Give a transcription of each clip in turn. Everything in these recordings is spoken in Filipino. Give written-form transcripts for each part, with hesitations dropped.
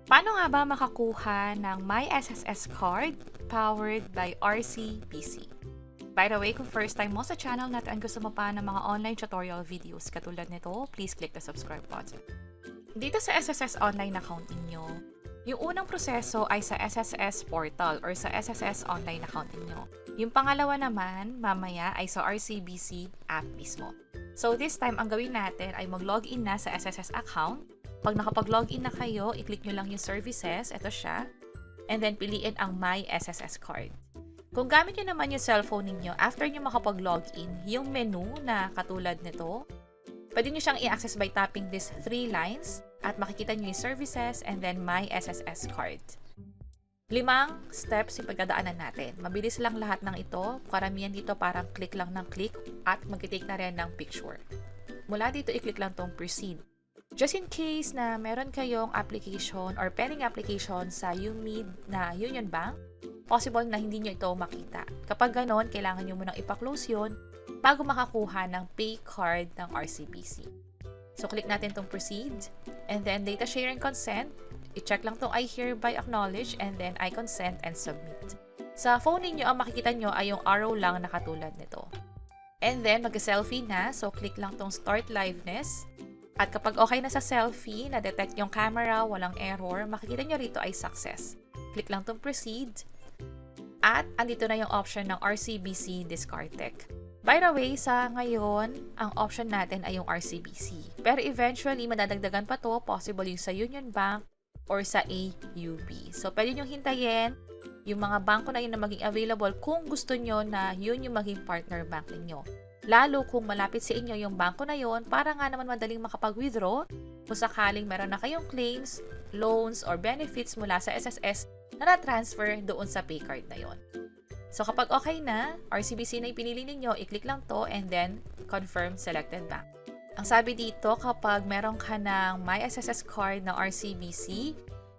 Paano nga ba makakuha ng MySSS card powered by RCBC? By the way, kung first time mo sa channel natin at gusto mo pa ng mga online tutorial videos katulad nito, please click the subscribe button. Dito sa SSS online account ninyo, yung unang proseso ay sa SSS portal or sa SSS online account ninyo. Yung pangalawa naman, mamaya ay sa RCBC app mismo. So this time, ang gawin natin ay mag-login na sa SSS account. Pag nakapag-login na kayo, i-click nyo lang yung services, ito siya, and then piliin ang MySSS card. Kung gamit nyo naman yung cellphone ninyo, after nyo makapag-login, yung menu na katulad nito, pwede nyo siyang i-access by tapping these 3 lines at makikita nyo yung services and then MySSS card. 5 steps yung pagdadaanan natin. Mabilis lang lahat ng ito. Karamihan dito parang click lang ng click at mag-take na rin ng picture. Mula dito, i-click lang tong proceed. Just in case na meron kayong application or pending application sa UMID na Union Bank, possible na hindi nyo ito makita. Kapag ganon, kailangan nyo munang ipa-close yun bago makakuha ng pay card ng RCBC. So, click natin itong proceed and then data sharing consent. I-check lang itong I hereby acknowledge and then I consent and submit. Sa phone ninyo, ang makikita nyo ay yung arrow lang na katulad nito. And then, mag-selfie na. So, click lang itong start liveness. At kapag okay na sa selfie, na-detect yung camera, walang error, makikita nyo rito ay success. Click lang itong proceed. At andito na yung option ng RCBC DiskarTech. By the way, sa ngayon, ang option natin ay yung RCBC. Pero eventually, madadagdagan pa to, possible yung sa Union Bank or sa AUB. So, pwede nyo hintayin yung mga bangko na yun na maging available kung gusto nyo na yun yung maging partner bank ninyo. Lalo kung malapit sa inyo yung bangko na yon para nga naman madaling makapag-withdraw kung sakaling meron na kayong claims, loans, or benefits mula sa SSS na na-transfer doon sa pay card na yon. So kapag okay na, RCBC na yung pinili ninyo, i-click lang to and then confirm selected bank. Ang sabi dito, kapag meron ka ng MySSS card ng RCBC,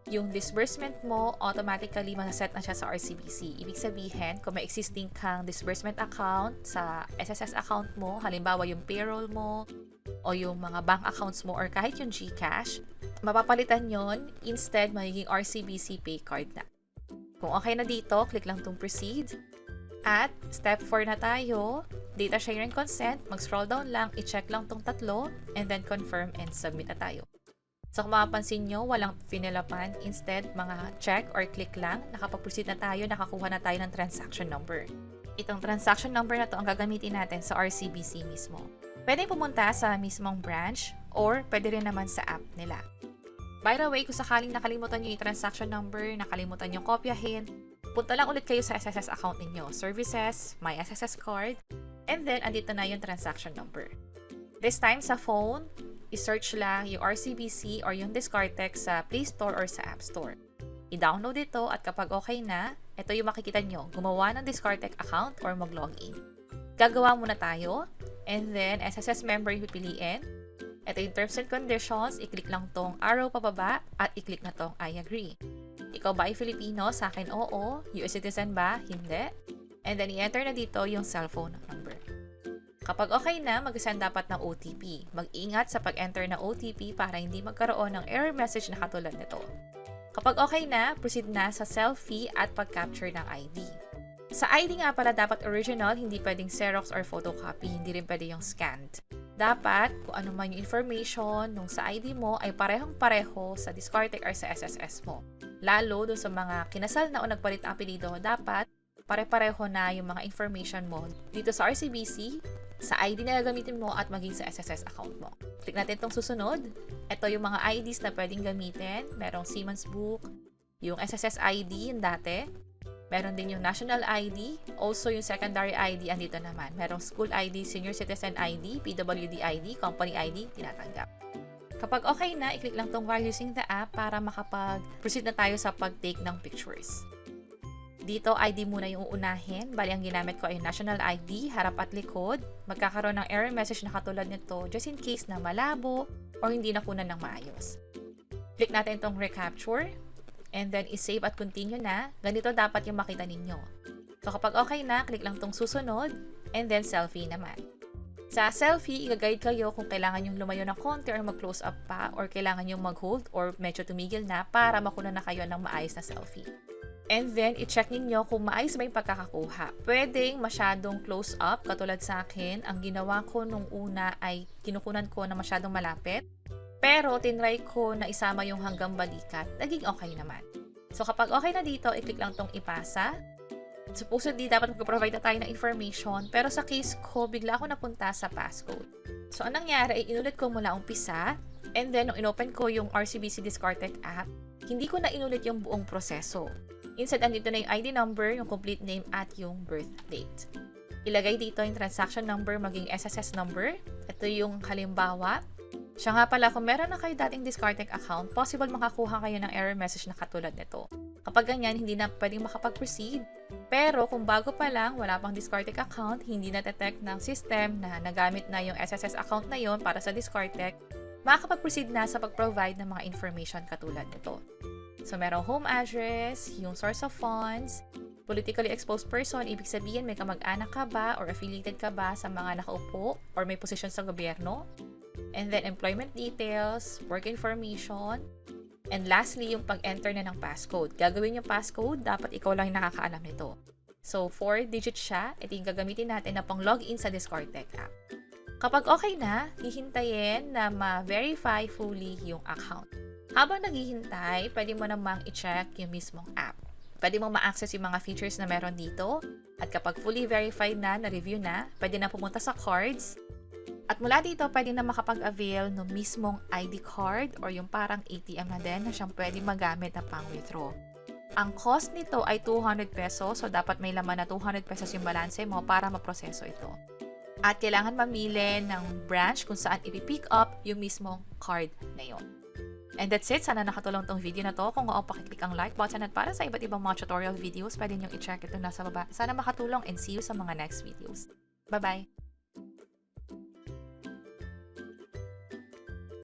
yung disbursement mo, automatically masaset na siya sa RCBC. Ibig sabihin, kung may existing kang disbursement account sa SSS account mo, halimbawa yung payroll mo, o yung mga bank accounts mo, or kahit yung GCash, mapapalitan yon, instead magiging RCBC pay card na. Kung okay na dito, click lang itong proceed. At step 4 na tayo, data sharing consent, mag-scroll down lang, i-check lang itong 3, and then confirm and submit na tayo. So kung mapapansin nyo, walang pinilapan. Instead, mga check or click lang, nakapag-proceed na tayo, nakakuha na tayo ng transaction number. Itong transaction number na to ang gagamitin natin sa RCBC mismo. Pwede pumunta sa mismong branch or pwede rin naman sa app nila. By the way, kung sakaling nakalimutan nyo yung transaction number, nakalimutan nyo kopyahin, punta lang ulit kayo sa SSS account ninyo, services, MySSS card, and then andito na yung transaction number. This time sa phone, i-search lang yung RCBC or yung DiskarTech sa Play Store or sa App Store. I-download ito at kapag okay na, ito yung makikita nyo, gumawa ng DiskarTech account or mag-login. Gagawa muna tayo, and then SSS member yung pipiliin. Ito yung terms and conditions, i-click lang tong arrow pababa at i-click na tong I agree. Ikaw ba ay Filipino? Sa akin, oo. US citizen ba? Hindi. And then i-enter na dito yung cellphone number. Kapag okay na, mag-send dapat ng OTP. Mag-ingat sa pag-enter ng OTP para hindi magkaroon ng error message na katulad nito. Kapag okay na, proceed na sa selfie at pag-capture ng ID. Sa ID nga pala dapat original, hindi pwedeng Xerox or photocopy, hindi rin pwede yung scanned. Dapat, kung ano man yung information nung sa ID mo ay parehong-pareho sa DiskarTech or sa SSS mo. Lalo doon sa mga kinasal na o nagpalit ang apelido, dapat pare-pareho na yung mga information mo dito sa RCBC, sa ID na gagamitin mo at maging sa SSS account mo. Click natin itong susunod. Ito yung mga IDs na pwedeng gamitin. Merong Siemens Book, yung SSS ID, yung dati. Meron din yung National ID. Also, yung Secondary ID, andito naman. Merong School ID, Senior Citizen ID, PWD ID, Company ID, tinatanggap. Kapag okay na, i-click lang itong while using the app para makapag-proceed na tayo sa pag-take ng pictures. Dito, ID muna yung uunahin. Bali, ang ginamit ko ay National ID, harap at likod. Magkakaroon ng error message na katulad nito just in case na malabo o hindi nakunan ng maayos. Click natin itong recapture and then i-save at continue na. Ganito dapat yung makita ninyo. So, kapag okay na, click lang itong susunod and then selfie naman. Sa selfie, i-guide kayo kung kailangan yung lumayo ng konti or mag-close up pa or kailangan yung mag-hold or medyo tumigil na para makuna na kayo ng maayos na selfie. And then, i-check ninyo kung maayos ba yung pagkakakuha. Pwedeng masyadong close up, katulad sa akin. Ang ginawa ko nung una ay kinukunan ko na masyadong malapit. Pero, tinry ko na isama yung hanggang balikat. Naging okay naman. So, kapag okay na dito, i-click lang tong ipasa. Supposedly, dapat mag-provide na tayo ng information. Pero sa case ko, bigla ako napunta sa passcode. So, anong nangyari ay inulit ko mula umpisa. And then, nung inopen ko yung RCBC DiskarTech app, hindi ko na inulit yung buong proseso. Instead, andito na yung ID number, yung complete name, at yung birth date. Ilagay dito yung transaction number maging SSS number. Ito yung halimbawa. Siya nga pala, kung meron na kayo dating DiskarTech account, possible makakuha kayo ng error message na katulad nito. Kapag ganyan, hindi na pwedeng makapag-proceed. Pero kung bago pa lang, wala pang DiskarTech account, hindi na-detect ng system na nagamit na yung SSS account na yon para sa DiskarTech, makakapag-proceed na sa pag-provide ng mga information katulad nito. So, merong home address, yung source of funds, politically exposed person, ibig sabihin may kamag-anak ka ba or affiliated ka ba sa mga nakaupo or may posisyon sa gobyerno. And then, employment details, work information, and lastly, yung pag-enter na ng passcode. Gagawin yung passcode, dapat ikaw lang yung nakakaalam nito. So, 4 digits siya, ito yung gagamitin natin na pang login sa DiskarTech app. Kapag okay na, hihintayin na ma-verify fully yung account. Habang naghihintay, pwede mo namang i-check yung mismong app. Pwede mo ma-access yung mga features na meron dito. At kapag fully verified na, na-review na, pwede na pumunta sa cards. At mula dito, pwede na makapag-avail ng mismong ID card or yung parang ATM na din na siyang pwede magamit na pang-withdraw. Ang cost nito ay 200 pesos, so dapat may laman na 200 pesos yung balanse mo para maproseso ito. At kailangan mamili ng branch kung saan ipipick up yung mismong card na yun. And that's it. Sana nakatulong tong video na to. Kung oo, pakiclick ang like button at para sa iba't ibang mga tutorial videos, pwede nyo i-check ito nasa baba. Sana makatulong and see you sa mga next videos. Bye-bye!